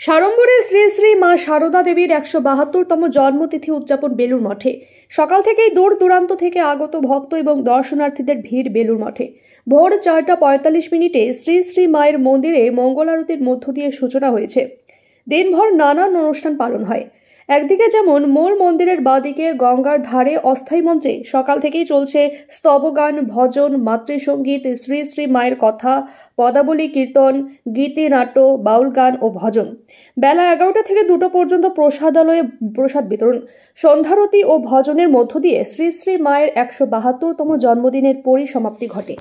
সাড়ম্বরে শ্রী শ্রী মা সারদা দেবীর ১৭২তম জন্মতিথি উদযাপন বেলুর মঠে। সকাল থেকেই দূর দূরান্ত থেকে আগত ভক্ত এবং দর্শনার্থীদের ভিড় বেলুর মঠে। ভোর ৪টা ৪৫ শ্রী শ্রী মায়ের মন্দিরে মঙ্গল আরতির মধ্য দিয়ে সূচনা হয়েছে। দিনভর নানান অনুষ্ঠান পালন হয়। একদিকে যেমন মূল মন্দিরের বাঁদিকে গঙ্গার ধারে অস্থায়ী মঞ্চে সকাল থেকেই চলছে স্তবগান, ভজন, মাতৃসঙ্গীত, শ্রী শ্রী মায়ের কথা, পদাবলী, কীর্তন, গীতিনাট্য, বাউল গান ও ভজন। বেলা ১১টা থেকে ২টো পর্যন্ত প্রসাদালয়ে প্রসাদ বিতরণ, সন্ধ্যারতি ও ভজনের মধ্য দিয়ে শ্রী শ্রী মায়ের ১৭২তম জন্মদিনের পরিসমাপ্তি ঘটে।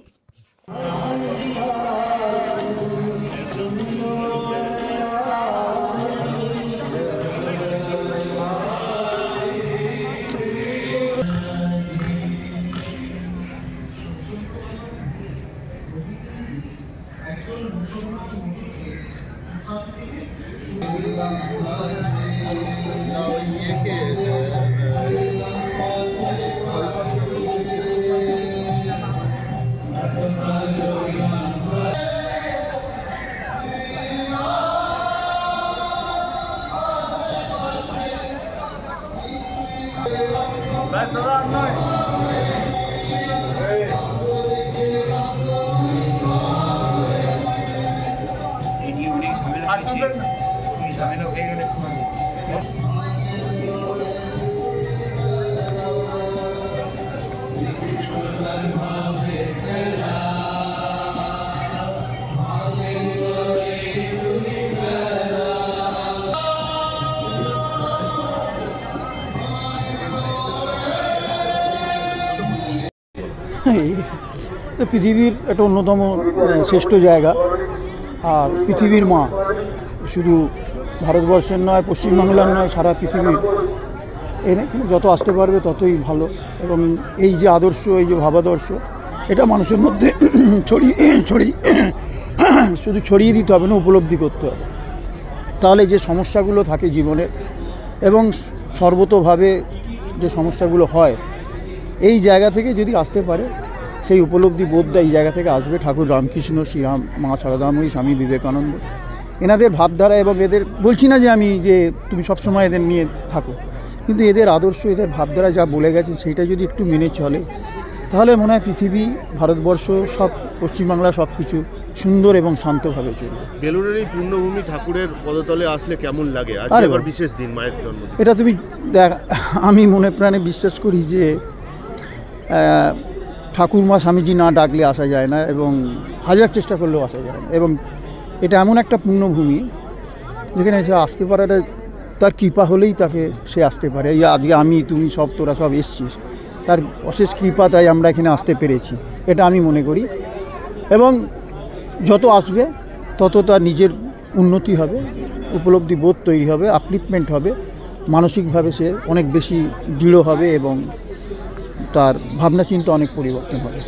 পৃথিবীর একটা অন্যতম শ্রেষ্ঠ জায়গা। আর পৃথিবীর মা শুধু ভারতবর্ষের নয়, পশ্চিমবাংলার নয়, সারা পৃথিবীর। এখানে যত আসতে পারবে ততই ভালো। এবং এই যে আদর্শ, এই যে ভাবাদর্শ, এটা মানুষের মধ্যে শুধু ছড়িয়ে দিতে হবে না, উপলব্ধি করতে হবে। তাহলে যে সমস্যাগুলো থাকে জীবনের এবং সর্বতোভাবে যে সমস্যাগুলো হয়, এই জায়গা থেকে যদি আসতে পারে, সেই উপলব্ধি বোধটা এই জায়গা থেকে আসবে। ঠাকুর রামকৃষ্ণ, শ্রীরাম, মা সারদাময়ী, স্বামী বিবেকানন্দ, এনাদের ভাবধারা এবং এদের বলছি না যে আমি যে তুমি সবসময় এদের নিয়ে থাকো, কিন্তু এদের আদর্শ, এদের ভাবধারা যা বলে গেছে সেইটা যদি একটু মেনে চলে, তাহলে মনে হয় পৃথিবী, ভারতবর্ষ, সব পশ্চিমবাংলা সব কিছু সুন্দর এবং শান্তভাবে চলবে। বেলুরের এই পূর্ণভূমি ঠাকুরের পদতলে আসলে কেমন লাগে? আজ এবার বিশেষ দিন, মায়ের জন্মদিন। এটা তুমি আমি মনে প্রাণে বিশ্বাস করি যে ঠাকুরমা স্বামীজি না ডাকলে আসা যায় না, এবং হাজার চেষ্টা করলেও আসা যায় না। এবং এটা এমন একটা পূর্ণভূমি যেখানে সে আসতে পারাটা তার কৃপা হলেই তাকে সে আসতে পারে। এই আজকে আমি, তুমি, সব তোরা সব এসছিস, তার অশেষ কৃপা, তাই আমরা এখানে আসতে পেরেছি, এটা আমি মনে করি। এবং যত আসবে তত তার নিজের উন্নতি হবে, উপলব্ধি বোধ তৈরি হবে, আপলিফমেন্ট হবে, মানসিকভাবে সে অনেক বেশি দৃঢ় হবে এবং তার ভাবনা চিন্তা অনেক পরিবর্তন হবে।